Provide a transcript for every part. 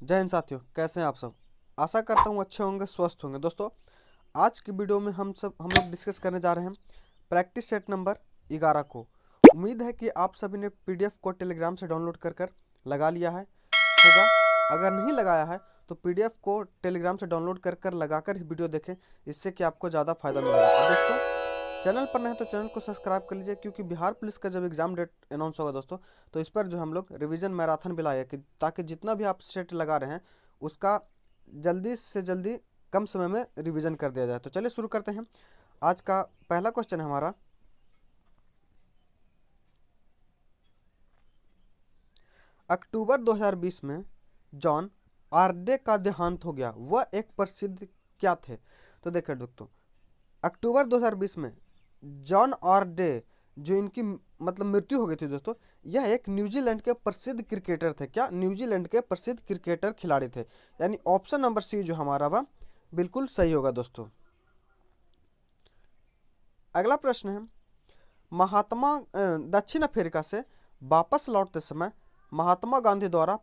जय हिंद साथियों, कैसे हैं आप सब। आशा करता हूँ अच्छे होंगे, स्वस्थ होंगे। दोस्तों, आज की वीडियो में हम लोग डिस्कस करने जा रहे हैं प्रैक्टिस सेट नंबर 11 को। उम्मीद है कि आप सभी ने पीडीएफ को टेलीग्राम से डाउनलोड कर कर लगा लिया है होगा। अगर नहीं लगाया है तो पीडीएफ को टेलीग्राम से डाउनलोड कर कर लगा कर ही वीडियो देखें, इससे कि आपको ज़्यादा फायदा मिलेगा। और दोस्तों, चैनल पर नए हैं तो चैनल को सब्सक्राइब कर लीजिए, क्योंकि बिहार पुलिस का जब एग्जाम डेट अनाउंस होगा दोस्तों, तो इस पर जो हम लोग रिवीजन मैराथन भी लाए कि ताकि जितना भी आप सेट लगा रहे हैं उसका जल्दी से जल्दी कम समय में रिवीजन कर दिया जाए। तो चलिए शुरू करते हैं। आज का पहला क्वेश्चन है हमारा, अक्टूबर 2020 में जॉन आर्डे का देहांत हो गया, वह एक प्रसिद्ध क्या थे। तो देखिए दोस्तों, अक्टूबर 2020 में जॉन आर्डे जो इनकी मतलब मृत्यु हो गई थी दोस्तों, यह एक न्यूजीलैंड के प्रसिद्ध क्रिकेटर थे। क्या? न्यूजीलैंड के प्रसिद्ध क्रिकेटर खिलाड़ी थे। यानी ऑप्शन नंबर सी जो हमारा वह बिल्कुल सही होगा दोस्तों। अगला प्रश्न है, दक्षिण अफ्रीका से वापस लौटते समय महात्मा गांधी द्वारा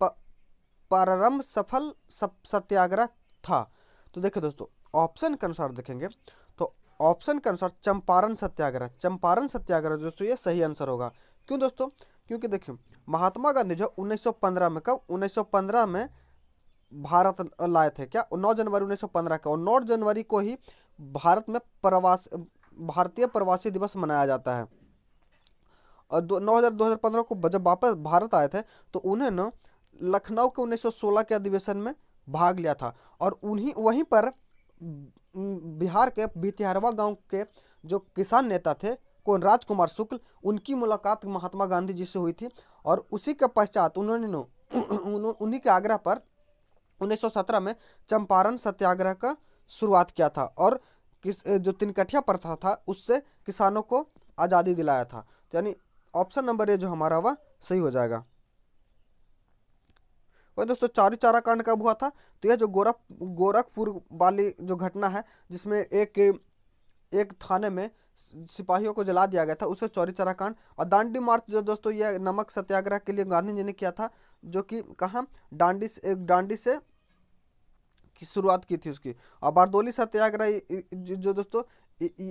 प्रारंभ सफल सत्याग्रह था। तो देखिए दोस्तों, ऑप्शन के अनुसार देखेंगे तो ऑप्शन के अनुसार चंपारण सत्याग्रह दोस्तों ये सही आंसर होगा। क्यों दोस्तों? क्योंकि देखिए, महात्मा गांधी जो 1915 में, कब 1915 में भारत लाए थे। क्या? 9 जनवरी 1915 का, और 9 जनवरी को ही भारत में भारतीय प्रवासी दिवस मनाया जाता है। और 2015 को जब वापस भारत आए थे तो उन्हें न लखनऊ के 1916 के अधिवेशन में भाग लिया था। और उन्हीं वहीं पर बिहार के भितिहरवा गांव के जो किसान नेता थे कौन, राजकुमार शुक्ल, उनकी मुलाकात महात्मा गांधी जी से हुई थी। और उसी के पश्चात उन्होंने उन्हीं के आग्रह पर 1917 में चंपारण सत्याग्रह का शुरुआत किया था, और जो तिनकठिया प्रथा था उससे किसानों को आज़ादी दिलाया था। तो यानी ऑप्शन नंबर ए जो हमारा वह सही हो जाएगा। वही दोस्तों, चौरी चौरा कांड कब हुआ था? तो यह जो गोरखपुर वाली जो घटना है, जिसमें एक थाने में सिपाहियों को जला दिया गया था, उसे चौरी चौरा कांड। और दांडी मार्च जो दोस्तों यह नमक सत्याग्रह के लिए गांधी जी ने किया था, जो कि कहाँ, डांडी से की शुरुआत की थी उसकी। और बारदोली सत्याग्रह जो दोस्तों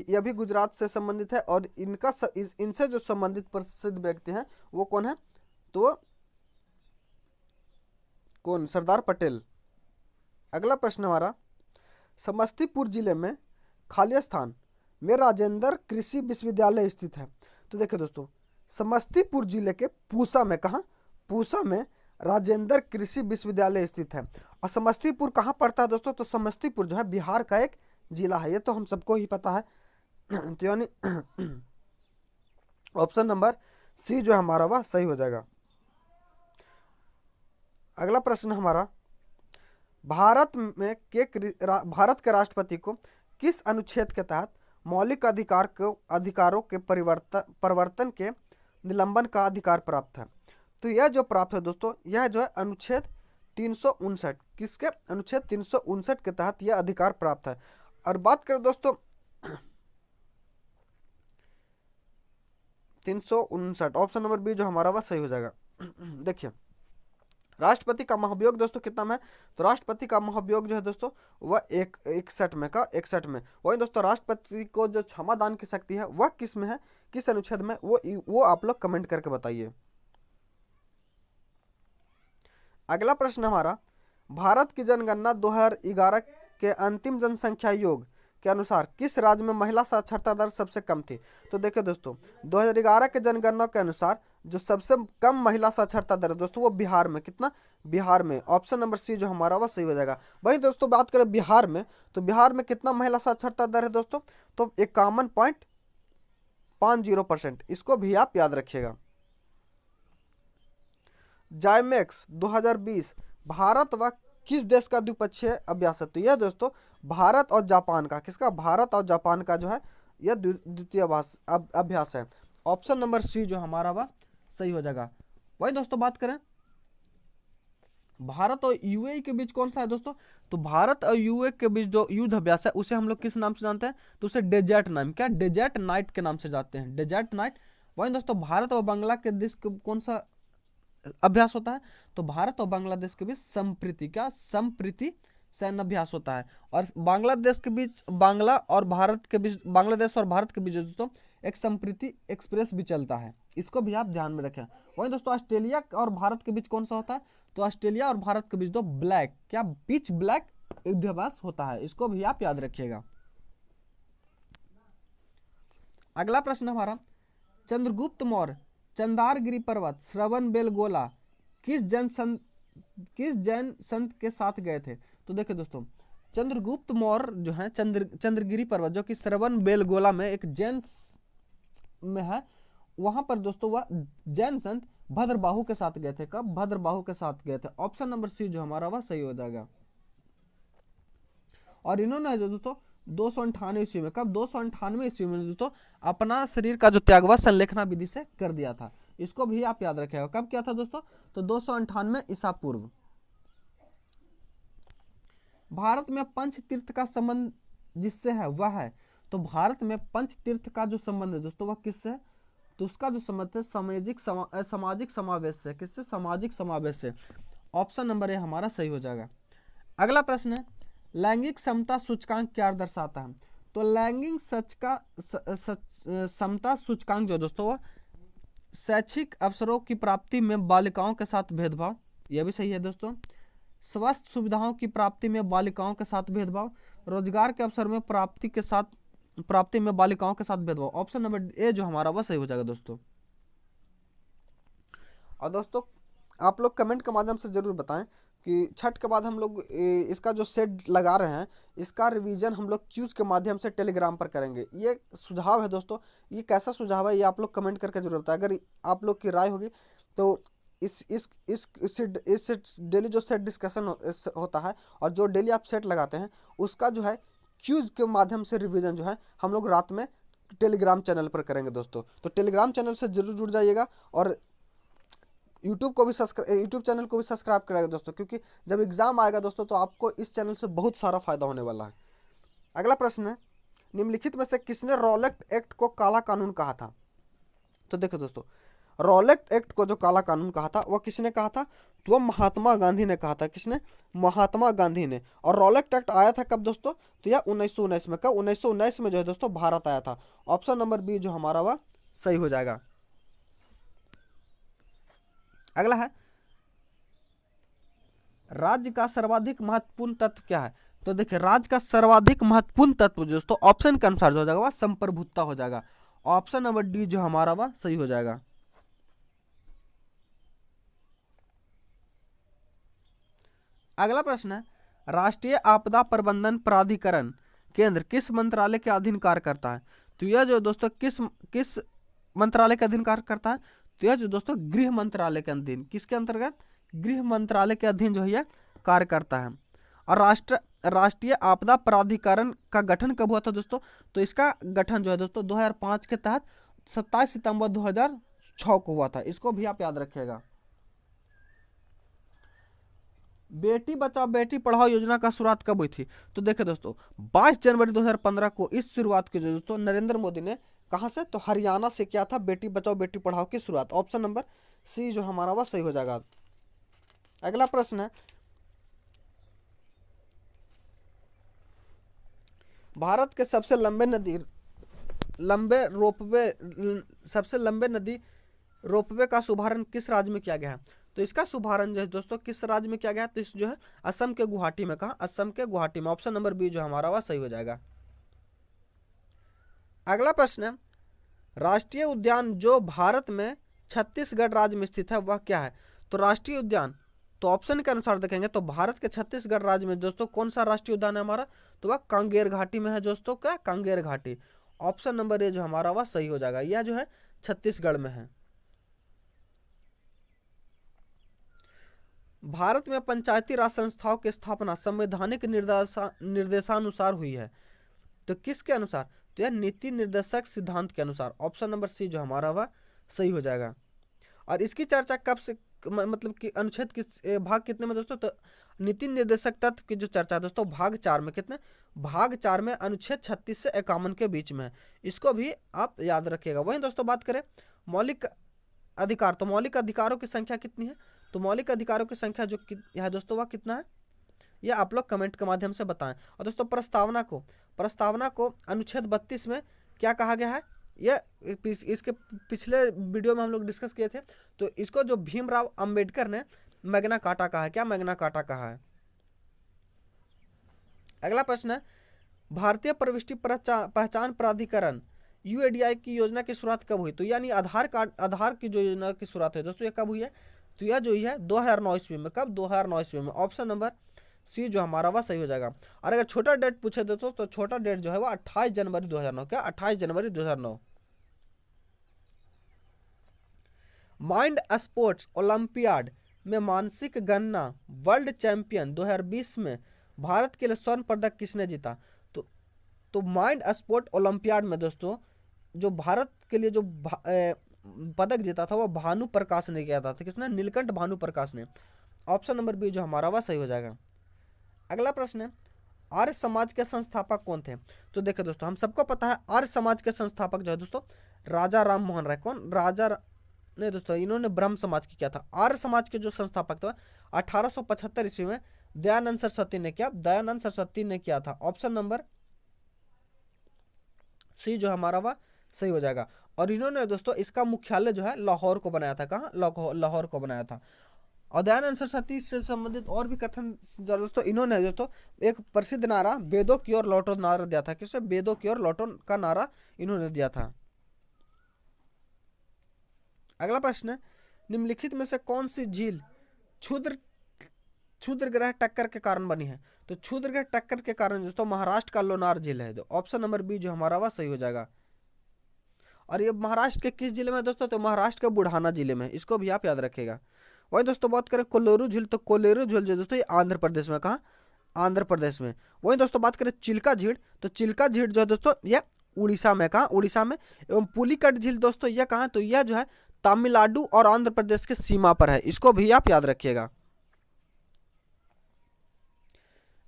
यह भी गुजरात से संबंधित है, और इनसे जो संबंधित प्रसिद्ध व्यक्ति हैं वो कौन है? तो कौन? सरदार पटेल। अगला प्रश्न हमारा, समस्तीपुर जिले में खाली स्थान में राजेंद्र कृषि विश्वविद्यालय स्थित है। तो देखिए दोस्तों, समस्तीपुर जिले के पूसा में, कहाँ? पूसा में राजेंद्र कृषि विश्वविद्यालय स्थित है। और समस्तीपुर कहाँ पड़ता है दोस्तों? तो समस्तीपुर जो है बिहार का एक जिला है, ये तो हम सबको ही पता है। तो यानी ऑप्शन नंबर सी जो हमारा वह सही हो जाएगा। अगला प्रश्न हमारा, भारत के राष्ट्रपति को किस अनुच्छेद के तहत मौलिक अधिकारों के परिवर्तन के निलंबन का अधिकार प्राप्त है? तो यह जो प्राप्त है दोस्तों, यह जो है अनुच्छेद 359, किसके? अनुच्छेद 359 के तहत यह अधिकार प्राप्त है। और बात करें दोस्तों 359, ऑप्शन नंबर बी जो हमारा वह सही हो जाएगा। देखिए, राष्ट्रपति का महाभियोग दोस्तों कितना में है? तो राष्ट्रपति का महाभियोग जो है दोस्तों वह 61 में। वही दोस्तों, राष्ट्रपति को जो क्षमा दान की शक्ति है वह किस में है, किस अनुच्छेद में, वो आप लोग कमेंट करके बताइए। अगला प्रश्न हमारा, भारत की जनगणना 2011 के अंतिम जनसंख्या योग के अनुसार किस राज्य में महिला साक्षरता दर सबसे कम थी? तो देखिए दोस्तों, 2011 के जनगणना के अनुसार जो सबसे कम महिला साक्षरता दर है दोस्तों वो बिहार में। कितना? बिहार में। ऑप्शन नंबर सी जो हमारा वह सही हो जाएगा। वही दोस्तों, बात करें बिहार में, तो बिहार में कितना महिला साक्षरता दर है दोस्तों? तो 51.50%। इसको भी आप याद रखिएगा। जाइमेक्स 2020 भारत व किस देश का द्विपक्षीय अभ्यास है? तो यह दोस्तों भारत और जापान का, किसका? भारत और जापान का जो है यह द्वितीय अभ्यास है। ऑप्शन नंबर सी जो हमारा वह सही हो जाएगा। वही दोस्तों, बात करें भारत और यूएई के बीच कौन सा है दोस्तों? तो भारत और यूएई के बीच जो युद्ध अभ्यास है उसे हम लोग किस नाम से जानते हैं? तो उसे डेजर्ट नाम, क्या? डेजर्ट नाइट के नाम से जानते हैं, डेजर्ट नाइट। वही दोस्तों, भारत और बांग्ला के देश कौन सा अभ्यास होता है? तो भारत और बांग्लादेश के बीच संप्रीति, क्या संप्रीति सैन्य अभ्यास होता है। और बांग्लादेश के बीच, बांग्ला और भारत के बीच, बांग्लादेश और भारत के बीच दोस्तों एक संप्रीति एक्सप्रेस भी चलता है, इसको भी आप ध्यान में रखें। वहीं दोस्तों ऑस्ट्रेलिया और भारत के बीच कौन सा होता है? तो ऑस्ट्रेलिया और भारत के बीच दो ब्लैक, क्या पिच ब्लैक युद्धाभ्यास होता है, इसको भी आप याद रखिएगा। अगला प्रश्न हमारा, चंद्रगुप्त मौर्य चंदारगिरी पर्वत, श्रवण बेलगोला किस जैन संत के साथ गए थे? तो देखिए दोस्तों, चंद्रगुप्त मौर्य जो है चंद्रगिरी पर्वत जो कि श्रवण बेलगोला में एक जैन में है, वहां पर दोस्तों वह जैन संत भद्रबाहु के साथ गए थे। कब? भद्रबाहु के साथ गए थे। ऑप्शन नंबर सी जो हमारा वह सही हो जाएगा। और इन्होंने जो दोस्तों 298 ईस्वी में, कब? 298 ईस्वी में दोस्तों अपना शरीर का जो त्याग वह संलेखना विधि से कर दिया था, इसको भी आप याद रखिएगा। कब किया था दोस्तों? तो 298 ईसा पूर्व। भारत में पंच तीर्थ का संबंध जिससे है वह है, तो भारत में पंच तीर्थ का जो संबंध है दोस्तों वह किससे है? तो उसका जो संबंध है सामाजिक समावेश से। किससे? सामाजिक समावेश से। ऑप्शन नंबर ए हमारा सही हो जाएगा। अगला प्रश्न है, लैंगिक समता सूचकांक क्या दर्शाता है? तो लैंगिक समता सूचकांक जो दोस्तों वह शैक्षिक अवसरों की प्राप्ति में बालिकाओं के साथ भेदभाव, यह भी सही है दोस्तों। स्वास्थ्य सुविधाओं की प्राप्ति में बालिकाओं के साथ भेदभाव, रोजगार के अवसर में प्राप्ति में बालिकाओं के साथ भेदभाव। ऑप्शन नंबर ए जो हमारा वह सही हो जाएगा दोस्तों। और दोस्तों आप लोग कमेंट के माध्यम से जरूर बताएं कि छठ के बाद हम लोग इसका जो सेट लगा रहे हैं इसका रिवीजन हम लोग क्यूज के माध्यम से टेलीग्राम पर करेंगे। ये सुझाव है दोस्तों, ये कैसा सुझाव है ये आप लोग कमेंट करके जरूर बताएं। अगर आप लोग की राय होगी तो इस डेली जो सेट डिस्कशन होता है और जो डेली आप सेट लगाते हैं उसका जो है क्यूज के माध्यम से रिवीजन जो है हम लोग रात में टेलीग्राम चैनल पर करेंगे दोस्तों। तो टेलीग्राम चैनल से जरूर जुड़ जाइएगा और यूट्यूब चैनल को भी सब्सक्राइब करेगा दोस्तों, क्योंकि जब एग्जाम आएगा दोस्तों तो आपको इस चैनल से बहुत सारा फायदा होने वाला है। अगला प्रश्न है, निम्नलिखित में से किसने रॉलेट एक्ट को काला कानून कहा था? तो देखो दोस्तों, रॉलेट एक्ट को जो काला कानून कहा था वह किसने कहा था? तो वह महात्मा गांधी ने कहा था। किसने? महात्मा गांधी ने। और रॉलेट एक्ट आया था कब दोस्तों? तो यह 1919 में। कब? 1919 में जो है दोस्तों भारत आया था। ऑप्शन नंबर बी जो हमारा वह सही हो जाएगा। अगला है, राज्य का सर्वाधिक महत्वपूर्ण तत्व क्या है? तो देखिए, राज्य का सर्वाधिक महत्वपूर्ण तत्व दोस्तों ऑप्शन के अनुसार जो हो जाएगा वह संप्रभुता हो जाएगा। ऑप्शन नंबर डी जो हमारा वह सही हो जाएगा। अगला प्रश्न है, राष्ट्रीय आपदा प्रबंधन प्राधिकरण केंद्र किस मंत्रालय के अधीन कार्य करता है? तो यह जो दोस्तों किस मंत्रालय के अधीन कार्य करता है? तो यह जो दोस्तों गृह मंत्रालय के अधीन, किसके अंतर्गत? गृह मंत्रालय के अधीन जो है यह कार्य करता है। और राष्ट्रीय आपदा प्राधिकरण का गठन कब हुआ था दोस्तों? तो इसका गठन जो है दोस्तों 2005 के तहत 27 सितंबर 2006 को हुआ था। इसको भी आप याद रखिएगा। बेटी बचाओ बेटी पढ़ाओ योजना का शुरुआत कब हुई थी? तो देखिए दोस्तों 22 जनवरी 2015 को इस शुरुआत की जो दोस्तों नरेंद्र मोदी ने कहां से? तो हरियाणा से किया था, बेटी बचाओ बेटी पढ़ाओ की शुरुआत। ऑप्शन नंबर सी जो हमारा वह सही हो जाएगा। अगला प्रश्न है, भारत के सबसे लंबे नदी रोपवे का शुभारंभ किस राज्य में किया गया है? तो इसका शुभारंभ जो है दोस्तों किस राज्य में किया गया है? तो इस जो है असम के गुवाहाटी में। कहा? असम के गुवाहाटी में। ऑप्शन नंबर बी जो हमारा वह सही हो जाएगा। अगला प्रश्न है, राष्ट्रीय उद्यान जो भारत में छत्तीसगढ़ राज्य में स्थित है वह क्या है? तो राष्ट्रीय उद्यान, तो ऑप्शन के अनुसार देखेंगे तो भारत के छत्तीसगढ़ राज्य में दोस्तों कौन सा राष्ट्रीय उद्यान है हमारा? तो वह कांगेर घाटी में है दोस्तों। क्या? कांगेर घाटी। ऑप्शन नंबर ए जो हमारा वह सही हो जाएगा। यह जो है छत्तीसगढ़ में है। भारत में पंचायती राज संस्थाओं की स्थापना संवैधानिक निर्देशानुसार हुई है। तो किसके अनुसार? तो यह नीति निर्देशक सिद्धांत के अनुसार। ऑप्शन नंबर सी जो हमारा वह सही हो जाएगा। और इसकी चर्चा कब से, मतलब कि अनुच्छेद किस भाग कितने में दोस्तों? तो नीति निर्देशक तत्व की जो चर्चा है दोस्तों भाग 4 में। कितने? भाग 4 में अनुच्छेद 36 से 51 के बीच में है। इसको भी आप याद रखिएगा। वहीं दोस्तों बात करें मौलिक अधिकार, तो मौलिक अधिकारों की संख्या कितनी है? तो मौलिक अधिकारों की संख्या जो है दोस्तों वह कितना है, ये आप लोग कमेंट के माध्यम से बताएं। और दोस्तों प्रस्तावना को अनुच्छेद 32 में क्या कहा गया है, ये इसके पिछले वीडियो में हम लोग डिस्कस किए थे। तो इसको जो भीमराव अंबेडकर ने मैग्ना कार्टा कहा है, क्या मैग्ना कार्टा कहा है। अगला प्रश्न है, भारतीय प्रविष्टि पहचान प्राधिकरण यूएडीआई की योजना की शुरुआत कब हुई? तो यानी आधार की जो योजना की शुरुआत हुई दोस्तों, ये कब हुई है? तो यह जो है 2009 ईस्वी में। कब? 2009 ईस्वी में। ऑप्शन नंबर सी जो हमारा वह सही हो जाएगा। और अगर छोटा डेट पूछे दोस्तों, तो छोटा डेट जो है वो 28 जनवरी 2009। क्या? 28 जनवरी 2009। माइंड स्पोर्ट्स ओलंपियाड में मानसिक गणना वर्ल्ड चैंपियन 2020 में भारत के लिए स्वर्ण पदक किसने जीता? तो माइंड स्पोर्ट ओलंपियाड में दोस्तों जो भारत के लिए जो पदक जीता था वो भानु प्रकाश ने किया था। किसने? नीलकंठ भानु प्रकाश ने। ऑप्शन नंबर बी जो हमारा वह सही हो जाएगा। अगला प्रश्न है, आर्य समाज के संस्थापक कौन थे? तो देखो दोस्तों, हम सबको पता है आर्य समाज के संस्थापक जो है दोस्तों राजा राम मोहन राय। कौन? नहीं दोस्तों, इन्होंने ब्रह्म समाज की किया था। आर्य समाज के जो संस्थापक थे 1875 ईस्वी में दयानंद सरस्वती ने किया। दयानंद सरस्वती ने किया था। ऑप्शन नंबर सी जो हमारा वह सही हो जाएगा। और इन्होंने दोस्तों इसका मुख्यालय जो है लाहौर को बनाया था। कहाँ? लाहौर को बनाया था। और दयानंद सरस्वती से संबंधित और भी कथन दोस्तों इन्होंने दोस्तों एक प्रसिद्ध नारा वेदों की ओर लौटो नारा दिया था। किससे? वेदों की ओर लौटो का नारा इन्होंने दिया था। अगला प्रश्न है, निम्नलिखित में से कौन सी झील क्षुद्र ग्रह टक्कर के कारण बनी है? तो क्षुद्र ग्रह टक्कर के कारण दोस्तों महाराष्ट्र का लोनार झील है। जो ऑप्शन नंबर बी जो हमारा वह सही हो जाएगा। और ये महाराष्ट्र के किस जिले में दोस्तों? तो महाराष्ट्र के बुढ़ाना जिले में। इसको भी आप याद रखेगा। वही दोस्तों बात करें कोल्लूरू झील, तो कोल्लूरू झील जो दोस्तों ये आंध्र प्रदेश में। कहाँ? आंध्र प्रदेश में। वही दोस्तों बात करें चिल्का झील, तो चिल्का झील जो है दोस्तों यह उड़ीसा में। कहाँ? उड़ीसा में। एवं पुलिकट झील दोस्तों यह कहाँ? तो यह जो है तमिलनाडु और आंध्र प्रदेश के सीमा पर है। इसको भी आप याद रखिएगा।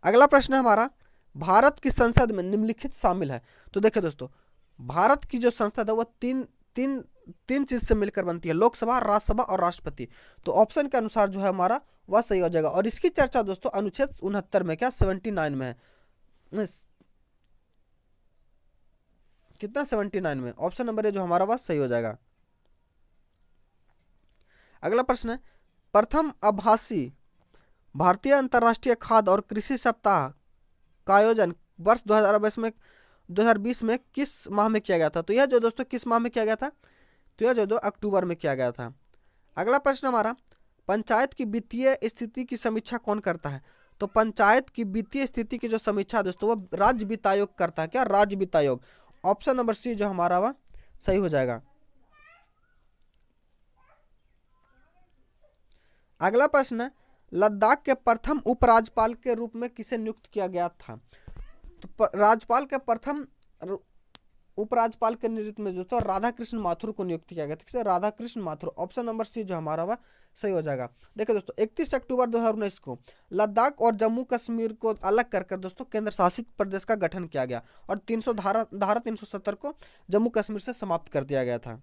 अगला प्रश्न है हमारा, भारत की संसद में निम्नलिखित शामिल है? तो देखिए दोस्तों, भारत की जो संसद है वो तीन चीज से मिलकर बनती है, लोकसभा, राज्यसभा और राष्ट्रपति। तो ऑप्शन के अनुसार जो है हमारा वह सही हो जाएगा। और इसकी चर्चा दोस्तों अनुच्छेद 69 में, क्या 79 में है? कितना? 79 में। ऑप्शन नंबर ए जो हमारा वह सही हो जाएगा। अगला प्रश्न है, प्रथम आभासी भारतीय अंतर्राष्ट्रीय खाद्य और कृषि सप्ताह का आयोजन वर्ष 2020 में किस माह में किया गया था? तो यह जो दोस्तों किस माह में किया गया था? तो यह जो अक्टूबर में किया गया था। अगला प्रश्न हमारा, पंचायत की वित्तीय स्थिति की समीक्षा कौन करता है? तो पंचायत की वित्तीय स्थिति की जो समीक्षा दोस्तों वो राज्य वित्त आयोग करता है। क्या? राज्य वित्त आयोग। ऑप्शन नंबर सी जो हमारा वह सही हो जाएगा। अगला प्रश्न है, लद्दाख के प्रथम उपराज्यपाल के रूप में किसे नियुक्त किया गया था? तो राज्यपाल के प्रथम उपराज्यपाल के नेतृत्व में जो तो राधा कृष्ण माथुर को नियुक्त किया गया था। Radha Krishna Mathur. Option number C जो हमारा वह सही हो जाएगा। देखिए दोस्तों 31 अक्टूबर 2019 को लद्दाख और जम्मू कश्मीर को अलग कर दोस्तों केंद्र शासित प्रदेश का गठन किया गया और 300 धारा 370 को जम्मू कश्मीर से समाप्त कर दिया गया था।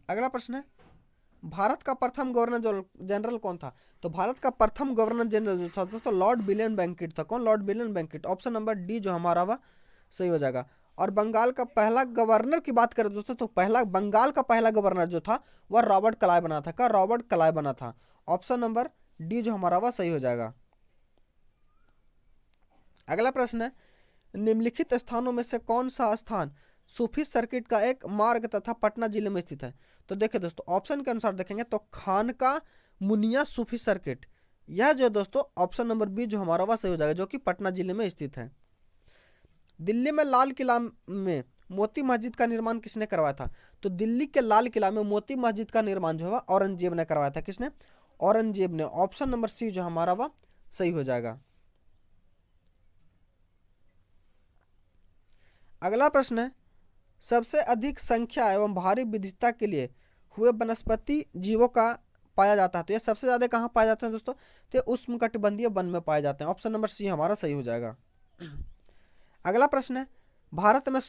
अगला प्रश्न है, भारत का प्रथम गवर्नर जनरल कौन था? तो भारत का प्रथम गवर्नर जनरल जो था दोस्तों लॉर्ड विलियम बेंकिट था। कौन? लॉर्ड विलियम बेंकिट। ऑप्शन नंबर डी जो हमारा वह सही हो जाएगा। और बंगाल का पहला गवर्नर की बात करें दोस्तों, तो बंगाल का पहला गवर्नर जो था वह रॉबर्ट क्लाइव बना था। क्या? रॉबर्ट क्लाइव बना था। ऑप्शन नंबर डी जो हमारा वह सही हो जाएगा। अगला प्रश्न है, निम्नलिखित स्थानों में से कौन सा स्थान सूफी सर्किट का एक मार्ग तथा पटना जिले में स्थित है? तो देखिए दोस्तों ऑप्शन के अनुसार देखेंगे तो खानका मुनिया सूफी सर्किट, यह जो दोस्तों ऑप्शन नंबर बी जो हमारा वह सही हो जाएगा, जो कि पटना जिले में स्थित है। दिल्ली में लाल किला में मोती मस्जिद का निर्माण किसने करवाया था? तो दिल्ली के लाल किला में मोती मस्जिद का निर्माण जो है औरंगजेब ने करवाया था। किसने? औरंगजेब ने। ऑप्शन नंबर सी जो हमारा वह सही हो जाएगा। अगला प्रश्न है, सबसे अधिक संख्या एवं भारी विविधता के लिए हुए वनस्पति जीवों का पाया जाता है। तो ये सबसे ज्यादा कहाँ पाए जाते हैं दोस्तों? तो उष्णकटिबंधीय वन में पाए जाते हैं। ऑप्शन नंबर सी हमारा सही हो जाएगा। अगला प्रश्न है, भारत में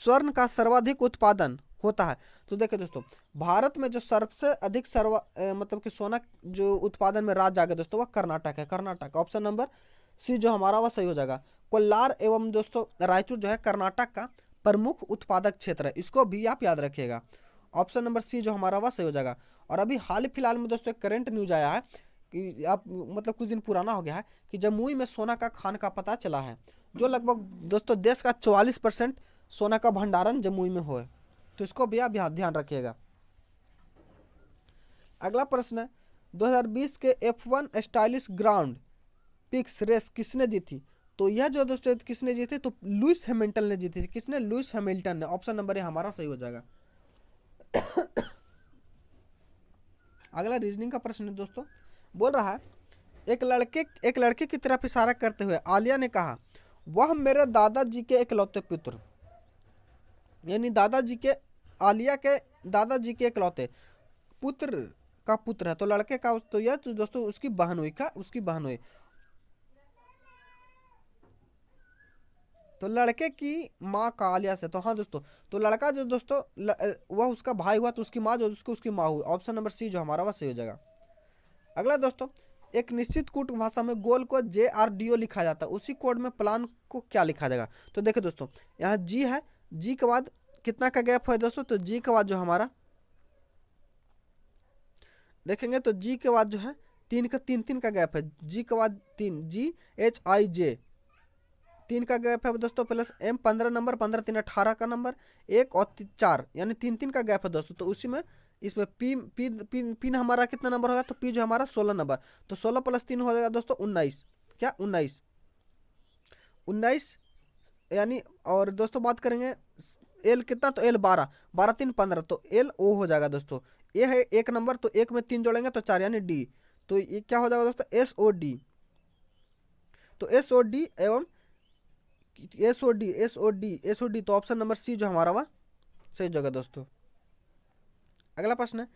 स्वर्ण का सर्वाधिक उत्पादन होता है? तो देखिए दोस्तों, भारत में जो सबसे अधिक मतलब कि सोना जो उत्पादन में राज्य आ गया दोस्तों, वह कर्नाटक है। कर्नाटक, ऑप्शन नंबर सी जो हमारा वह सही हो जाएगा। कोल्लार एवं दोस्तों रायचूर जो है कर्नाटक का प्रमुख उत्पादक क्षेत्र है, इसको भी आप याद रखिएगा। ऑप्शन नंबर सी जो हमारा वह सही हो जाएगा। और अभी हाल फिलहाल में दोस्तों एक करंट न्यूज आया है कि आप मतलब कुछ दिन पुराना हो गया है कि जमुई में सोना का खान का पता चला है, जो लगभग दोस्तों देश का 44% सोना का भंडारण जमुई में हो है। तो इसको भी आप ध्यान रखिएगा। अगला प्रश्न है 2020 के F1 stylish ground pics race किसने जीती? तो यह जो दोस्तों किसने जीती? तो लुइस हैमिल्टन ने जीती थी। किसने? लुइस हैमिल्टन ने। ऑप्शन नंबर ए हमारा सही हो जाएगा। अगला रीजनिंग का प्रश्न है दोस्तों, बोल रहा है एक लड़के की तरफ इशारा करते हुए आलिया ने कहा, वह मेरे दादाजी के इकलौते पुत्र, यानी दादाजी के, आलिया के दादाजी के इकलौते पुत्र का पुत्र है। तो लड़के का तो यह तो दोस्तों उसकी बहन हुई। का उसकी बहन हुई। तो लड़के की माँ का आलिया से, तो हाँ दोस्तों, तो लड़का जो दोस्तों वह उसका भाई हुआ, तो उसकी माँ जो उसकी माँ हुई। ऑप्शन नंबर सी जो हमारा वह सही हो जाएगा। अगला दोस्तों, एक निश्चित कोड भाषा में गोल को JRDO लिखा जाता है, उसी कोड में प्लान को क्या लिखा जाएगा? तो देखिए दोस्तों, यहाँ जी है, जी के बाद कितना का गैप है दोस्तों? तो जी के बाद जो हमारा देखेंगे तो जी के बाद जो है तीन का गैप है। जी के बाद 3, GHIJ 3 का गैप है दोस्तों, प्लस M 15 नंबर, 15 3 18 का नंबर, 1 और 4, यानी 3 का गैप है दोस्तों। तो उसी में इसमें पी हमारा कितना नंबर होगा? तो पी जो हमारा 16 नंबर, तो 16 + 3 हो जाएगा दोस्तों 19। क्या? 19 यानी। और दोस्तों बात करेंगे एल कितना? तो एल 12, 12 3 15, तो एल ओ हो जाएगा दोस्तों। ए है 1 नंबर, तो 1 में 3 जोड़ेंगे तो 4, यानी डी। तो ये क्या हो जाएगा दोस्तों? SOD। तो SOD एवं SOD, तो ऑप्शन नंबर सी जो हमारा वह सही जगह दोस्तों। अगला प्रश्न है,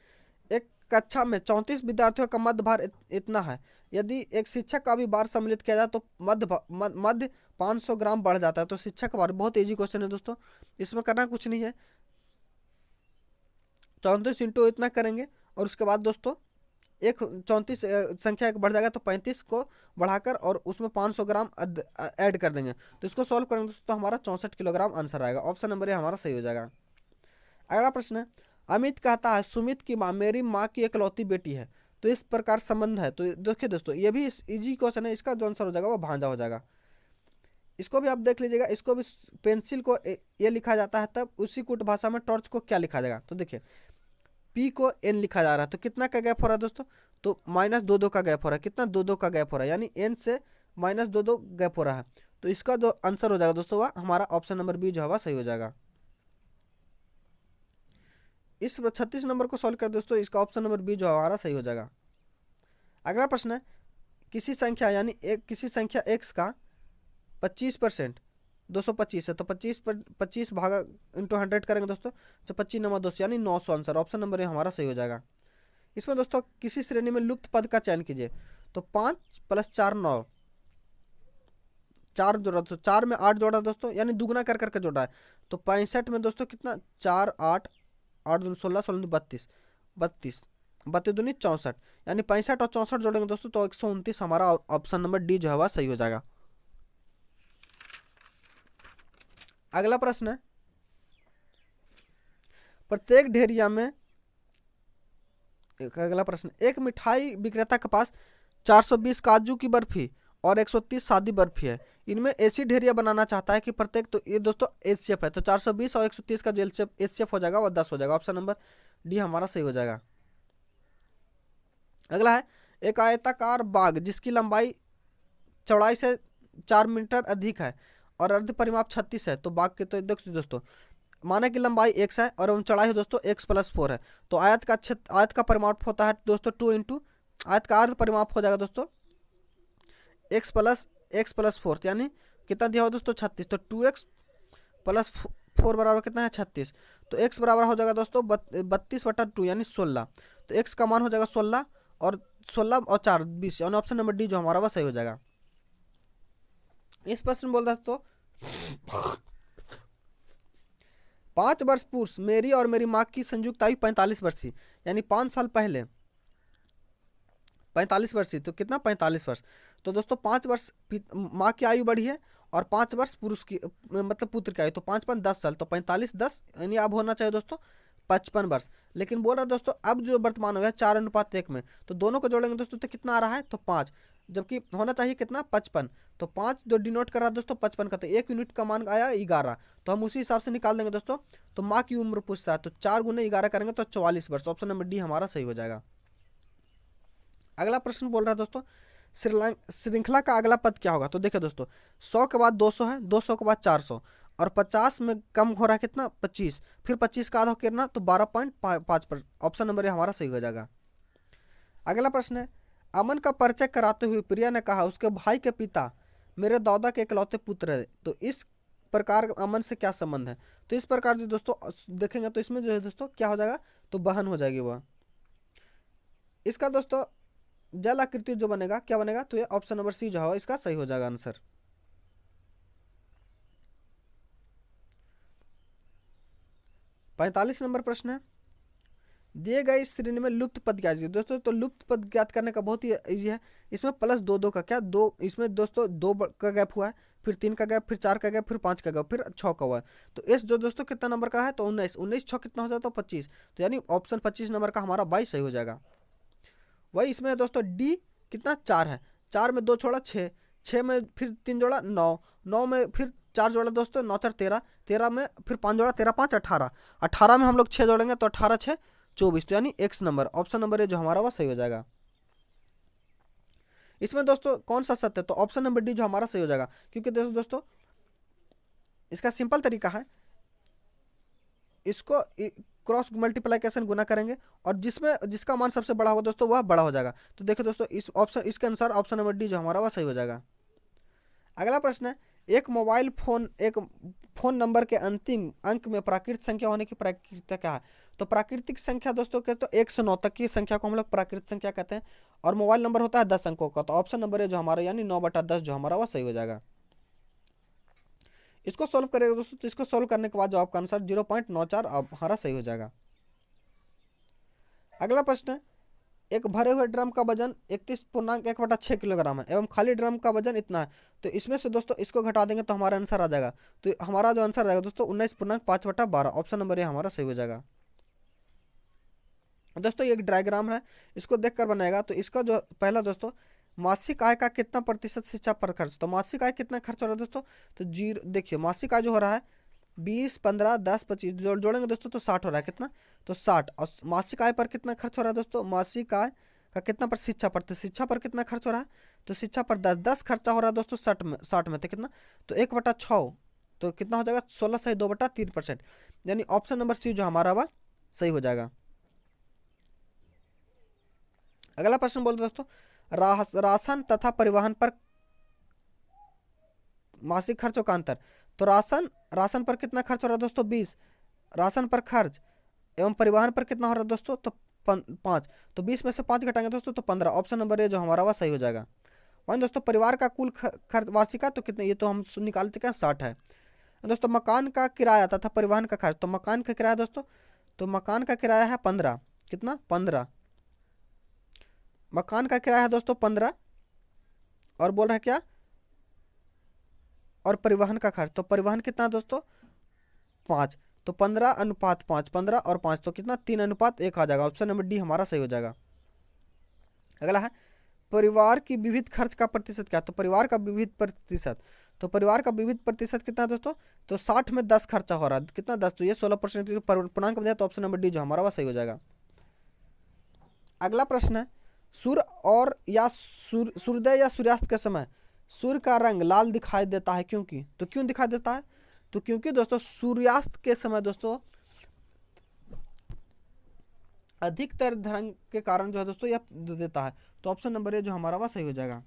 एक कक्षा में 34 विद्यार्थियों का मध्य भार इतना है, यदि एक शिक्षक का भी भार सम्मिलित किया जाए तो मध्य 500 ग्राम बढ़ जाता है। तो शिक्षक का भार, बहुत इजी क्वेश्चन है दोस्तों, इसमें करना कुछ नहीं है। 34 इंटू इतना करेंगे और उसके बाद दोस्तों एक 34 संख्या एक बढ़ जाएगा, तो 35 को बढ़ाकर और उसमें 500 ग्राम ऐड कर देंगे। तो इसको सॉल्व करेंगे दोस्तों, तो हमारा 64 किलोग्राम आंसर आएगा। ऑप्शन नंबर ए हमारा सही हो जाएगा। अगला प्रश्न है, अमित कहता है सुमित की माँ मेरी माँ की इकलौती बेटी है, तो इस प्रकार संबंध है। तो देखिए दोस्तों, ये भी इजी क्वेश्चन है, इसका जो आंसर हो जाएगा वो भांजा हो जाएगा। इसको भी आप देख लीजिएगा। इसको भी पेंसिल को ये लिखा जाता है, तब उसी कूट भाषा में टॉर्च को क्या लिखा जाएगा? तो देखिए पी को एन लिखा जा रहा है, तो कितना का गैप हो रहा है दोस्तों? तो -2 का गैप हो रहा है। कितना? 2 का गैप हो रहा है, यानी एन से -2 गैप हो रहा है। तो इसका जो आंसर हो जाएगा दोस्तों वह हमारा ऑप्शन नंबर बी जो है वह सही हो जाएगा। इस 36 नंबर को सॉल्व कर दोस्तों, इसका ऑप्शन नंबर बी जो हमारा सही हो जाएगा। अगला प्रश्न है, किसी संख्या यानी किसी संख्या x का 25% 225 है, तो 25 भागा इंटू 100 करेंगे दोस्तों, तो 25 नंबर दोस्तों यानी 900 आंसर। ऑप्शन नंबर ए हमारा सही हो जाएगा। इसमें दोस्तों किसी श्रेणी में लुप्त पद का चयन कीजिए। तो 5 + 4 9, 4 जोड़ा, तो 4 में 8 जोड़ा दोस्तों, यानी दुगना कर करके जोड़ा है। तो 65 में दोस्तों कितना? 4 8 8 दूनी 16, 16 दूनी 32, 32 32 दूनी 64, यानी 65 और 64 जोड़ेंगे दोस्तों तो 129 हमारा ऑप्शन नंबर डी जो है वह सही हो जाएगा। अगला प्रश्न है, प्रत्येक ढेरिया में अगला प्रश्न, एक मिठाई विक्रेता के पास 420 काजू की बर्फी और 130 सादी बर्फी है, इनमें ऐसी ढेरिया बनाना चाहता है कि प्रत्येक, तो ये दोस्तों HCF है, तो 420 और 130 का जो HCF हो जाएगा वो 10 हो जाएगा। ऑप्शन नंबर डी हमारा सही हो जाएगा। अगला है, एक आयताकार बाग जिसकी लंबाई चौड़ाई से 4 मीटर अधिक है और अर्ध परिमाप 36 है, तो बाग के, तो देखो दोस्तों माना कि लंबाई x है और चौड़ाई है दोस्तों x + 4 है, तो आयत का परिमाप होता है दोस्तों 2 इंटू आयत का अर्ध परिमाप हो जाएगा दोस्तों x + 4, यानी कितना दिया हो दोस्तों? 36, तो 2x + 4 बराबर कितना है? 36, तो x बराबर हो जाएगा दोस्तों 32/2 यानी 16, तो x का मान हो जाएगा 16 और 4 20, यानी ऑप्शन नंबर डी जो हमारा वह सही हो जाएगा। इस प्रश्न बोल रहा तो 5 वर्ष पूर्व मेरी और मेरी माँ की संयुक्त आयु 45 वर्ष थी, यानी 5 साल पहले 45 वर्ष थी, तो कितना 45 वर्ष। तो दोस्तों 5 वर्ष माँ की आयु बढ़ी है और 5 वर्ष पुरुष की मतलब पुत्र की आयु, तो 5 5 10 साल, तो 45 10 यानी अब होना चाहिए दोस्तों 55 वर्ष। लेकिन बोल रहा है दोस्तों अब जो वर्तमान हुआ है 4:1 में, तो दोनों को जोड़ेंगे दोस्तों तो कितना आ रहा है, तो 5, जबकि होना चाहिए कितना 55। तो 5 जो डिनोट कर रहा है दोस्तों 55 का, तो 1 यूनिट का मान आया 11, तो हम उसी हिसाब से निकाल देंगे दोस्तों। तो माँ की उम्र पूछता है, तो 4 × 11 करेंगे तो 44 वर्ष। ऑप्शन नंबर डी हमारा सही हो जाएगा। अगला प्रश्न बोल रहा है दोस्तों श्रृंखला का अगला पद क्या होगा। तो देखिए दोस्तों 100 के बाद 200 है, 200 के बाद 400 और 50 में कम हो रहा है कितना 25, फिर 25 का आधा करना तो 12.5 पर। ऑप्शन नंबर ए हमारा सही हो जाएगा। अगला प्रश्न है अमन का परिचय कराते हुए प्रिया ने कहा उसके भाई के पिता मेरे दादा के इकलौते पुत्र है, तो इस प्रकार अमन से क्या संबंध है। तो इस प्रकार जो दोस्तों देखेंगे तो इसमें जो है दोस्तों क्या हो जाएगा, तो बहन हो जाएगी वह। इसका दोस्तों जल आकृति जो बनेगा क्या बनेगा, तो ये ऑप्शन नंबर सी जो है इसका सही हो जाएगा आंसर। 45 नंबर प्रश्न है दिए गए इस श्रेणी में लुप्त पद ज्ञात कीजिए। दोस्तों तो लुप्त पद ज्ञात करने का बहुत ही इजी है, इसमें प्लस 2 2 का क्या, दो इसमें दोस्तों 2 का गैप हुआ है, फिर 3 का गैप, फिर 4 का गैप, फिर 5 का गैप, फिर 6 का हुआ है। तो इस जो दोस्तों कितना नंबर का है, तो 19 19 6 कितना हो जाता है, तो 25, तो यानी ऑप्शन 25 नंबर का हमारा 22 सही हो जाएगा। वही इसमें दोस्तों डी कितना 4 है, 4 में 2 छोड़ा 6, 6 में फिर 3 जोड़ा 9, 9 में फिर 4 जोड़ा दोस्तों 9 4 13, 13 में फिर 5 जोड़ा 13 5 18, 18 में हम लोग 6 जोड़ेंगे तो 18 6 24, तो यानी x number option number A जो हमारा वह सही हो जाएगा। इसमें दोस्तों कौन सा सत्य है, तो ऑप्शन नंबर डी जो हमारा सही हो जाएगा, क्योंकि दोस्तों इसका सिंपल तरीका है, इसको क्रॉस मल्टीप्लिकेशन गुना करेंगे और जिसमें जिसका मान सबसे बड़ा होगा दोस्तों वह बड़ा हो जाएगा। तो देखो दोस्तों इस ऑप्शन इसके अनुसार ऑप्शन नंबर डी जो हमारा वह सही हो जाएगा। अगला प्रश्न है एक फोन नंबर के अंतिम अंक में प्राकृतिक संख्या होने की प्राकृतिकता क्या है। तो प्राकृतिक संख्या दोस्तों के तो 1 से 9 तक की संख्या को हम लोग प्राकृतिक संख्या कहते हैं और मोबाइल नंबर होता है 10 अंकों का, तो ऑप्शन नंबर है जो हमारा यानी 9/10 जो हमारा वह सही हो जाएगा। इसको सोल्व करेगा दोस्तों, तो इसको सोल्व करने के बाद जो आपका आंसर 0.94 हमारा सही हो जाएगा। अगला प्रश्न है एक भरे हुए ड्रम का वजन 31.1/6 किलोग्राम है एवं खाली ड्रम का वजन इतना है, तो इसमें से दोस्तों इसको घटा देंगे तो हमारा आंसर आ जाएगा। तो हमारा जो आंसर आएगा दोस्तों 19.5/12, ऑप्शन नंबर ये हमारा सही हो जाएगा। दोस्तों ये एक डायग्राम है, इसको देखकर बनाएगा। तो इसका जो पहला दोस्तों मासिक आय का कितना प्रतिशत शिक्षा पर खर्च, तो मासिक आय कितना खर्च हो रहा है दोस्तों, तो जीरो। देखिए मासिक आय जो हो रहा है 20 15 10 25 जोड़ेंगे दोस्तों तो 60 हो रहा है कितना, तो 60। और मासिक आय पर कितना खर्च हो रहा है दोस्तों, मासिक आय का कितना पर शिक्षा पर, तो शिक्षा पर कितना खर्च हो रहा है, तो शिक्षा पर 10 खर्चा हो रहा है दोस्तों 60 में तो कितना, तो 1/6, तो कितना हो जाएगा 16 से 2/3%, यानी ऑप्शन नंबर सी जो हमारा वह सही हो जाएगा। अगला प्रश्न बोलते दोस्तों राशन तथा परिवहन पर मासिक खर्चों का अंतर। तो राशन पर कितना खर्च हो रहा है दोस्तों 20, राशन पर खर्च एवं परिवहन पर कितना हो रहा है दोस्तों, तो 5, तो 20 में से 5 घटाएंगे दोस्तों तो 15, ऑप्शन नंबर ए जो हमारा वह सही हो जाएगा। वहीं दोस्तों परिवार का कुल खर्च वार्षिक का तो कितने, ये तो हम निकाल चुके हैं 60 है। दोस्तों मकान का किराया तथा परिवहन का खर्च, तो मकान का किराया दोस्तों, तो मकान का किराया है 15, कितना 15, मकान का किराया है दोस्तों 15 और बोल रहे हैं क्या, और परिवहन का खर्च, तो परिवहन कितना दोस्तों 5, तो 15:5, 15 और 5 तो कितना 3:1 आ जाएगा, ऑप्शन नंबर डी हमारा सही हो जाएगा। अगला है परिवार की विविध खर्च का प्रतिशत क्या, तो परिवार का विविध प्रतिशत, तो परिवार का विविध प्रतिशत कितना है दोस्तों, तो 60 में 10 खर्चा हो रहा है कितना 10, तो ये 16% पूर्णांक बताया, तो ऑप्शन नंबर डी जो हमारा वह सही हो जाएगा। अगला प्रश्न है सूर्य और या सूर्योदय या सूर्यास्त के समय सूर्य का रंग लाल दिखाई देता है क्योंकि, तो क्यों दिखाई देता है, तो क्योंकि दोस्तों सूर्यास्त के समय दोस्तों अधिकतर रंग के कारण जो है दोस्तों यह देता है, तो ऑप्शन नंबर ए जो हमारा वह सही हो जाएगा।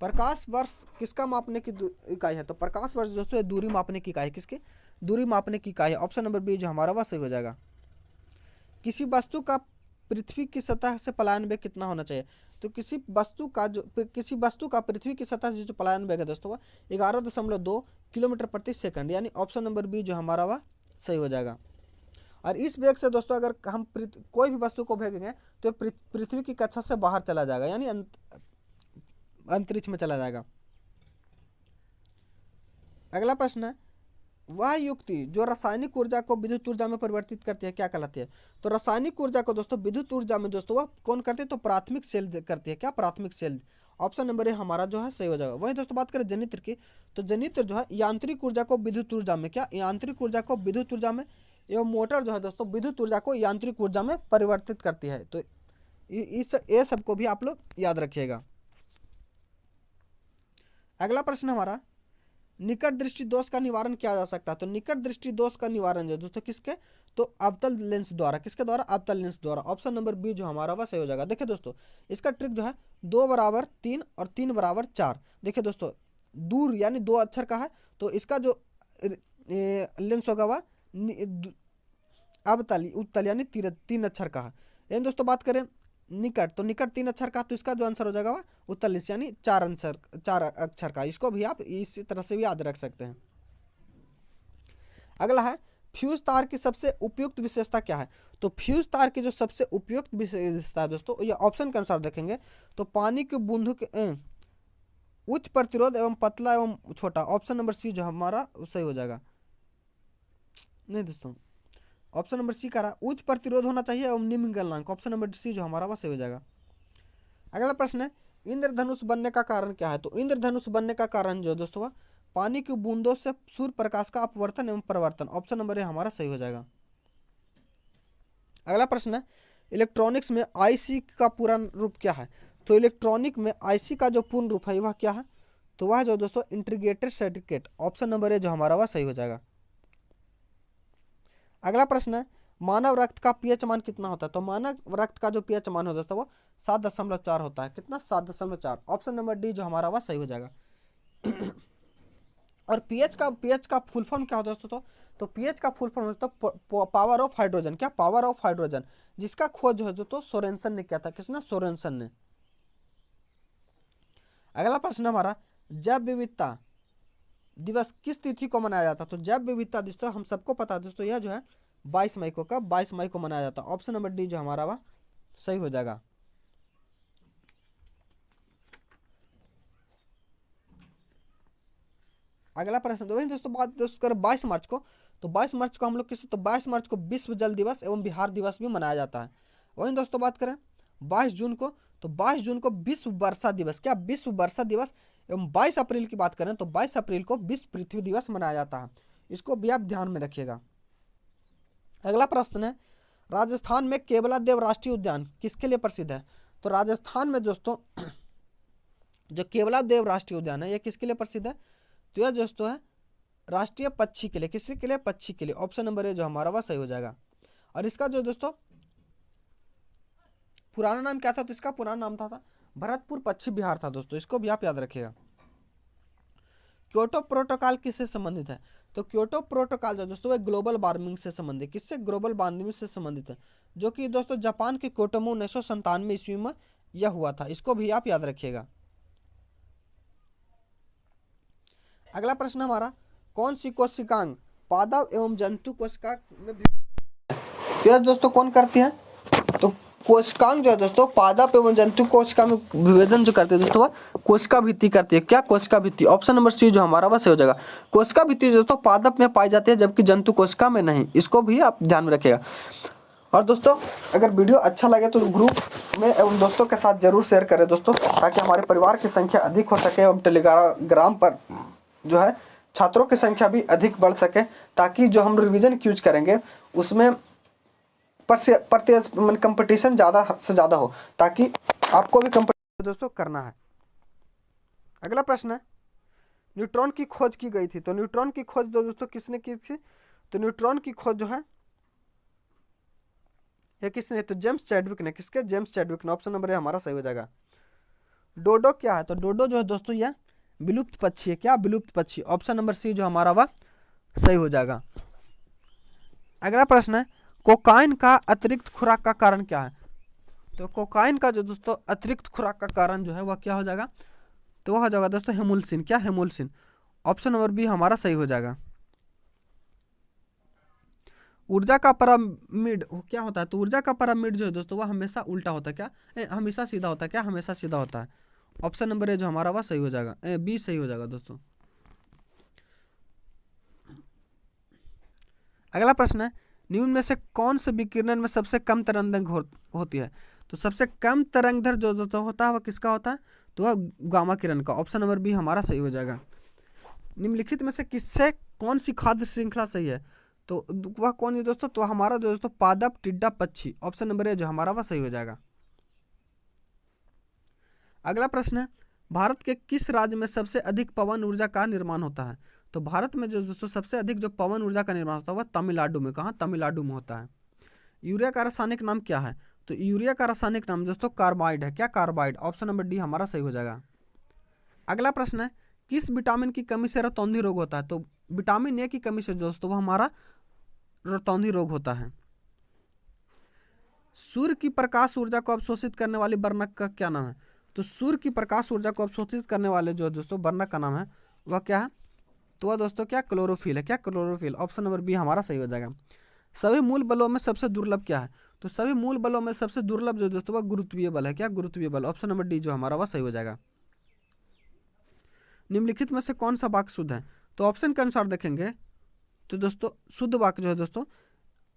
प्रकाश वर्ष किसका मापने की इकाई है, तो प्रकाश वर्ष दोस्तों दूरी मापने की इकाई, किसकी दूरी मापने की इकाई है, ऑप्शन नंबर बी जो हमारा वह सही हो जाएगा। किसी वस्तु का पृथ्वी की सतह से पलायन वेग कितना होना चाहिए, तो किसी वस्तु का पृथ्वी की सतह से जो पलायन वेग है दोस्तों 11.2, किलोमीटर प्रति सेकंड, यानी ऑप्शन नंबर बी जो हमारा वह सही हो जाएगा। और इस वेग से दोस्तों अगर हम कोई भी वस्तु को भेजेंगे तो पृथ्वी की कक्षा से बाहर चला जाएगा, यानी अंतरिक्ष में चला जाएगा। अगला प्रश्न है, वह युक्ति जो रासायनिक ऊर्जा को विद्युत ऊर्जा में परिवर्तित करती है क्या कहलाती है? तो रासायनिक ऊर्जा को दोस्तों विद्युत ऊर्जा में दोस्तों वह कौन करती है? तो प्राथमिक सेल करती है। क्या? प्राथमिक सेल। ऑप्शन नंबर ए हमारा जो है सही हो जाएगा। वही दोस्तों बात करें जनित्र की, तो जनित्र जो है यांत्रिक ऊर्जा को विद्युत ऊर्जा में, क्या यांत्रिक ऊर्जा को विद्युत ऊर्जा में, एवं मोटर जो है दोस्तों विद्युत ऊर्जा को यांत्रिक ऊर्जा में परिवर्तित करती है। तो इस ये सबको भी आप लोग याद रखिएगा। अगला प्रश्न हमारा, निकट दृष्टि दोष का निवारण किया जा सकता है? तो निकट दृष्टि दोष का निवारण जो दोस्तों किसके? तो अवतल लेंस द्वारा। किसके द्वारा? अवतल लेंस द्वारा। ऑप्शन नंबर बी जो हमारा वह सही हो जाएगा। देखिए दोस्तों इसका ट्रिक जो है 2 बराबर 3 और 3 बराबर 4। देखिए दोस्तों दूर यानी 2 अक्षर का है, तो इसका जो लेंस होगा वह अवतल उत्तल यानी 3 अक्षर का है। यानी दोस्तों बात करें निकट, तो निकट 3 अक्षर का, तो इसका जो आंसर हो जाएगा वह उत्तल लेंस यानी 4 अक्षर का। इसको भी आप इसी तरह से भी याद रख सकते हैं। अगला है, फ्यूज तार की सबसे उपयुक्त विशेषता क्या है? तो फ्यूज तार की जो सबसे उपयुक्त विशेषता है दोस्तों, ये ऑप्शन के अनुसार देखेंगे तो पानी की बूंदों के उच्च प्रतिरोध एवं पतला एवं छोटा। ऑप्शन नंबर सी जो हमारा सही हो जाएगा। नहीं दोस्तों, ऑप्शन नंबर सी कह रहा उच्च प्रतिरोध होना चाहिए एवं निम्न गलनांक। ऑप्शन नंबर सी जो हमारा वह सही हो जाएगा। अगला प्रश्न है, इंद्रधनुष बनने का कारण क्या है? तो इंद्रधनुष बनने का कारण जो दोस्तों वह पानी की बूंदों से सूर्य प्रकाश का अपवर्तन एवं परिवर्तन। ऑप्शन नंबर ए हमारा सही हो जाएगा। अगला प्रश्न है, इलेक्ट्रॉनिक्स में आईसी का पूरा रूप क्या है? तो इलेक्ट्रॉनिक में आईसी का जो पूर्ण रूप है वह क्या है? तो वह जो दोस्तों integrated circuit. Option number A जो हमारा वह सही हो जाएगा। अगला प्रश्न है, मानव रक्त का पीएच मान कितना होता है? तो मानव रक्त का जो पीएच मान होता है वो 7.4 होता है। कितना? 7.4। ऑप्शन नंबर डी जो हमारा वह सही हो जाएगा। और पीएच का फुल फॉर्म क्या होता है दोस्तों? तो पीएच का फुल फॉर्म होता है पावर ऑफ हाइड्रोजन। क्या? पावर ऑफ हाइड्रोजन, जिसका खोज जो है दोस्तों सोरेनसन ने किया था। किसने? सोरेनसन ने। अगला प्रश्न हमारा, जैव विविधता दिवस किस तिथि को मनाया जाता है? तो जैव विविधता दोस्तों हम सबको पता है दोस्तों, यह जो है 22 मई को, कब? 22 मई को मनाया जाता है। ऑप्शन नंबर डी जो हमारा वह सही हो जाएगा। अगला प्रश्न तो वही दोस्तों बात करें 22 मार्च को, तो 22 मार्च को हम लोग किस, तो 22 मार्च को विश्व जल दिवस एवं बिहार दिवस भी मनाया जाता है। वहीं दोस्तों बात करें 22 जून को, तो 22 जून को विश्व वर्षा दिवस। क्या? विश्व वर्षा दिवस। एवं 22 अप्रैल की बात करें तो 22 अप्रैल को विश्व पृथ्वी दिवस मनाया जाता है। इसको भी आप ध्यान में रखिएगा। अगला प्रश्न है, राजस्थान में केवलादेव राष्ट्रीय उद्यान किसके लिए प्रसिद्ध है? तो राजस्थान में दोस्तों जो केवलादेव राष्ट्रीय उद्यान है यह किसके लिए प्रसिद्ध है? तो यह दोस्तों है राष्ट्रीय पक्षी के लिए। किसके लिए? पक्षी के लिए। ऑप्शन नंबर ए जो हमारा वह सही हो जाएगा। और इसका जो दोस्तों पुराना नाम क्या था? तो इसका पुराना नाम था भरतपुर पक्षी विहार था दोस्तों। इसको भी आप याद रखिएगा। क्योटो प्रोटोकॉल किससे संबंधित है? तो क्योटो प्रोटोकॉल जो दोस्तों ग्लोबल वार्मिंग से संबंधित। किससे? ग्लोबल वार्मिंग से संबंधित है, जो कि दोस्तों जापान के क्योटो में 1997 ईस्वी में यह हुआ था। इसको भी आप याद रखिएगा। अगला प्रश्न हमारा, कौन सी कोशिकांग पादप एवं जंतु कोशिका में तो दोस्तों कौन करती है? तो कोशिकांग जो है दोस्तों पादप एवं जंतु कोशिका में विभेदन जो करते हैं दोस्तों वह कोशिका भित्ति करती है। क्या? कोशिका भित्ति। ऑप्शन नंबर सी जो हमारा वह सही हो जाएगा। कोशिका भित्ति दोस्तों पादप में पाई जाती है जबकि जंतु कोशिका में नहीं। इसको भी आप ध्यान में रखिएगा। और दोस्तों अगर वीडियो अच्छा लगे तो ग्रुप में एवं दोस्तों के साथ जरूर शेयर करें दोस्तों, ताकि हमारे परिवार की संख्या अधिक हो सके एवं टेलीग्राम पर जो है छात्रों की संख्या भी अधिक बढ़ सके, ताकि जो हम रिवीजन यूज करेंगे उसमें कंपटीशन ज़्यादा से ज़्यादा हो, ताकि आपको भी कंपटीशन दोस्तों करना है। अगला प्रश्न है, न्यूट्रॉन की खोज की गई थी। तो न्यूट्रॉन की खोज दोस्तों किसने की थी? तो न्यूट्रॉन की खोज जो है ये किसने? तो जेम्स चैडविक ने। किसके? जेम्स चैडविक ने। ऑप्शन नंबर ए हमारा सही हो जाएगा। डोडो क्या है? तो डोडो जो है दोस्तों यह विलुप्त पक्षी है। क्या? विलुप्त पक्षी। ऑप्शन नंबर सी जो हमारा वह सही हो जाएगा। अगला प्रश्न है, कोकाइन का अतिरिक्त खुराक का कारण क्या है? तो कोकाइन का जो दोस्तों अतिरिक्त खुराक का कारण जो है वह क्या हो जाएगा? तो वह हो जाएगा दोस्तों हेमुल्सिन। क्या? हेमुल्सिन। ऑप्शन नंबर बी हमारा सही हो जाएगा। ऊर्जा का पिरामिड क्या होता है, तो ऊर्जा का पिरामिड जो है दोस्तों वह हमेशा उल्टा होता है क्या, हमेशा सीधा होता है क्या, हमेशा सीधा होता है। ऑप्शन नंबर ए जो हमारा वह सही हो जाएगा, बी सही हो जाएगा दोस्तों। अगला प्रश्न है, निम्न में से कौन से विकिरण में सबसे कम तरंगदैर्घ्य होती है, तो सबसे कम तरंगदैर्घ्य जो दोस्तों होता है वह किसका होता है, तो वह गामा किरण का। ऑप्शन नंबर बी हमारा सही हो जाएगा। निम्नलिखित में से किससे कौन सी खाद्य श्रृंखला सही है, तो वह कौन है दोस्तों, तो हमारा जो दोस्तों पादप टिड्डा पक्षी। ऑप्शन नंबर ए जो हमारा वह सही हो जाएगा। अगला प्रश्न है, भारत के किस राज्य में सबसे अधिक पवन ऊर्जा का निर्माण होता है, तो भारत में जो दोस्तों सबसे अधिक जो पवन ऊर्जा का निर्माण होता है वह तमिलनाडु में, कहाँ, तमिलनाडु में होता है। यूरिया का रासायनिक नाम क्या है, तो यूरिया का रासायनिक नाम दोस्तों कार्बाइड है, क्या, कार्बाइड। ऑप्शन नंबर डी हमारा सही हो जाएगा। अगला प्रश्न है, किस विटामिन की कमी से रतौंधी रोग होता है, तो विटामिन ए की कमी से दोस्तों वह हमारा रतौंधी रोग होता है। सूर्य की प्रकाश ऊर्जा को अवशोषित करने वाली वर्णक का क्या नाम है, तो सूर्य की प्रकाश ऊर्जा को अवशोषित करने वाले जो दोस्तों वर्णक का नाम है वह क्या है, तो वह दोस्तों क्या, क्लोरोफिल है, क्या, क्लोरोफिल। ऑप्शन नंबर बी हमारा सही हो जाएगा। सभी मूल बलों में सबसे दुर्लभ क्या है, तो सभी मूल बलों में सबसे दुर्लभ जो दोस्तों वह गुरुत्वीय बल है, क्या, गुरुत्वीय बल। ऑप्शन नंबर डी जो हमारा वह सही हो जाएगा। निम्नलिखित में से कौन सा वाक्य शुद्ध है, तो ऑप्शन के अनुसार देखेंगे तो दोस्तों शुद्ध वाक्य जो है दोस्तों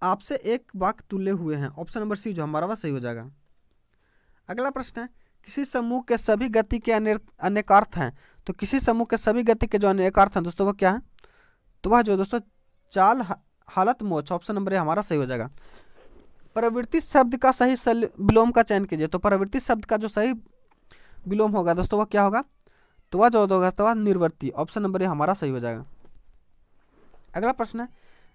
आपसे एक वाक्य तुले हुए हैं। ऑप्शन नंबर सी जो हमारा वह सही हो जाएगा। अगला प्रश्न है, किसी समूह के सभी गति के अनेकार्थ हैं, तो किसी समूह के सभी गति के जो अनेकार्थ हैं दोस्तों वह क्या है, तो वह जो दोस्तों चाल हालत मोच। ऑप्शन नंबर ए हमारा सही हो जाएगा। प्रवृत्ति शब्द का सही विलोम का चयन कीजिए, तो प्रवृत्ति शब्द का जो सही विलोम होगा दोस्तों वह क्या होगा, तो वह जो होगा तो वह निर्वृत्ति। ऑप्शन नंबर ए हमारा सही हो जाएगा। अगला प्रश्न है,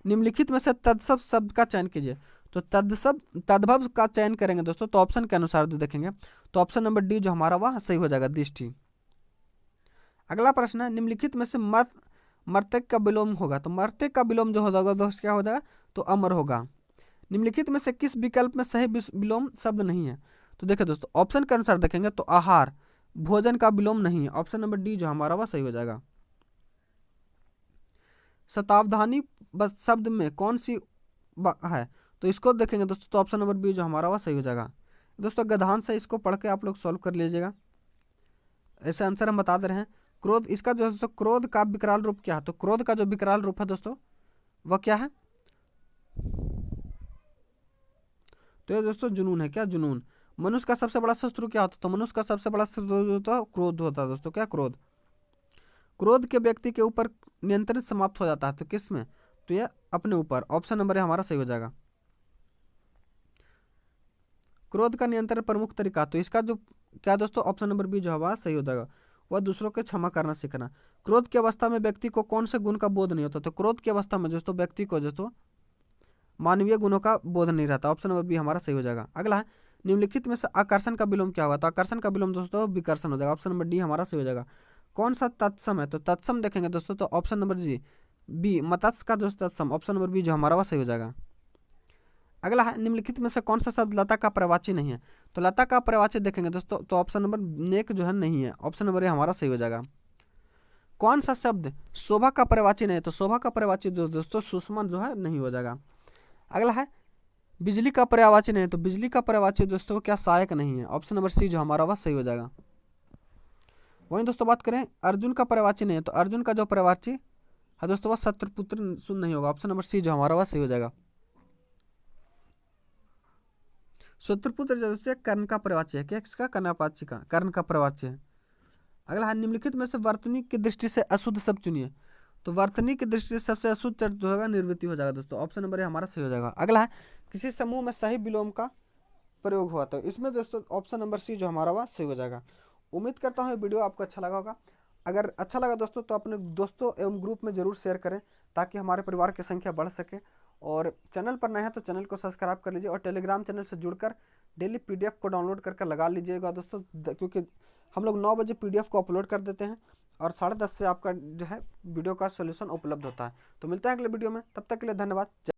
निम्नलिखित में से तत्सम शब्द का चयन कीजिए, तो तद्भव का चयन करेंगे दोस्तों तो ऑप्शन के अनुसार जो देखेंगे तो ऑप्शन नंबर डी जो हमारा वह सही हो जाएगा, दृष्टि। अगला प्रश्न है, निम्नलिखित में से मर्त्यक का विलोम होगा, तो मर्त्यक का विलोम जो होगा दोस्त क्या हो जाएगा, तो अमर होगा। निम्नलिखित में से किस विकल्प में सही विलोम शब्द नहीं है, तो देखिए दोस्तों ऑप्शन के अनुसार देखेंगे तो आहार, भोजन का विलोम नहीं है। ऑप्शन नंबर डी जो हमारा वह सही हो जाएगा। शतावधानी शब्द में कौन सी है, तो इसको देखेंगे दोस्तों तो ऑप्शन नंबर बी जो हमारा वह सही हो जाएगा। दोस्तों गधान से इसको पढ़ के आप लोग सॉल्व कर लीजिएगा, ऐसे आंसर हम बता दे रहे हैं। क्रोध, इसका जो है दोस्तों क्रोध का विकराल रूप क्या है, तो क्रोध का जो विकराल रूप है दोस्तों वह क्या है, तो ये दोस्तों जुनून है, क्या, जुनून। मनुष्य का सबसे बड़ा शत्रु क्या होता है, तो मनुष्य का सबसे बड़ा शत्रु होता है क्रोध होता है दोस्तों, क्या, क्रोध। क्रोध के व्यक्ति के ऊपर नियंत्रण समाप्त हो जाता है, तो किस में, तो यह अपने ऊपर। ऑप्शन नंबर है हमारा सही हो जाएगा। क्रोध का नियंत्रण प्रमुख तरीका, तो इसका जो क्या दोस्तों ऑप्शन नंबर बी जो हमारा सही हो जाएगा, वह दूसरों को क्षमा करना सीखना। क्रोध की अवस्था में व्यक्ति को कौन से गुण का बोध नहीं होता, तो क्रोध की अवस्था में दोस्तों व्यक्ति को दोस्तों मानवीय गुणों का बोध नहीं रहता। ऑप्शन नंबर बी हमारा सही हो जाएगा। अगला है, निम्नलिखित में से आकर्षण का विलोम क्या होगा, तो आकर्षण का विलोम दोस्तों विकर्षण हो जाएगा। ऑप्शन नंबर डी हमारा सही हो जाएगा। कौन सा तत्सम है, तो तत्सम देखेंगे दोस्तों तो ऑप्शन नंबर जी बी, मत्स्य का दोस्त तत्सम। ऑप्शन नंबर बी जो हमारा वह सही हो जाएगा। अगला है, निम्नलिखित में से कौन सा शब्द लता का प्रवाची नहीं है, तो लता का प्रवाची देखेंगे दोस्तों तो ऑप्शन नंबर नेक जो है नहीं है। ऑप्शन नंबर ए हमारा सही हो जाएगा। कौन सा शब्द शोभा का प्रवाची नहीं है, तो शोभा का प्रवाची दोस्तों सुषमा जो है नहीं हो जाएगा। अगला है, बिजली का पर्यायवाची नहीं है, तो बिजली का पर्यायवाची दोस्तों क्या, सहायक नहीं है। ऑप्शन नंबर सी जो हमारा वह सही हो जाएगा। वहीं दोस्तों बात करें अर्जुन का पर्यायवाची नहीं है, तो अर्जुन का जो पर्यायवाची है दोस्तों वह शत्रुपुत्र सुन नहीं होगा। ऑप्शन नंबर सी जो हमारा वह सही हो जाएगा। शत्रुपुत्र जो दोस्तों कर्ण का पर्यायवाची है, क्या, किसका, कर्णपाची का, कर्ण का पर्यायवाची है। अगला है, निम्नलिखित में से वर्तनी की दृष्टि से अशुद्ध शब्द चुनिए, तो वर्तनी की दृष्टि से सबसे अशुद्ध शब्द जो होगा निर्वृत्ति हो जाएगा दोस्तों। ऑप्शन नंबर ए हमारा सही हो जाएगा। अगला है, किसी समूह में सही विलोम का प्रयोग हुआ, तो इसमें दोस्तों ऑप्शन नंबर सी जो हमारा वह सही हो जाएगा। उम्मीद करता हूँ ये वीडियो आपको अच्छा लगा होगा। अगर अच्छा लगा दोस्तों तो अपने दोस्तों एवं ग्रुप में जरूर शेयर करें ताकि हमारे परिवार की संख्या बढ़ सके। और चैनल पर नए हैं तो चैनल को सब्सक्राइब कर लीजिए और टेलीग्राम चैनल से जुड़कर डेली पीडीएफ को डाउनलोड करके लगा लीजिएगा दोस्तों, क्योंकि हम लोग 9 बजे पीडीएफ को अपलोड कर देते हैं और 10:30 से आपका जो है वीडियो का सोल्यूशन उपलब्ध होता है। तो मिलते हैं अगले वीडियो में, तब तक के लिए धन्यवाद।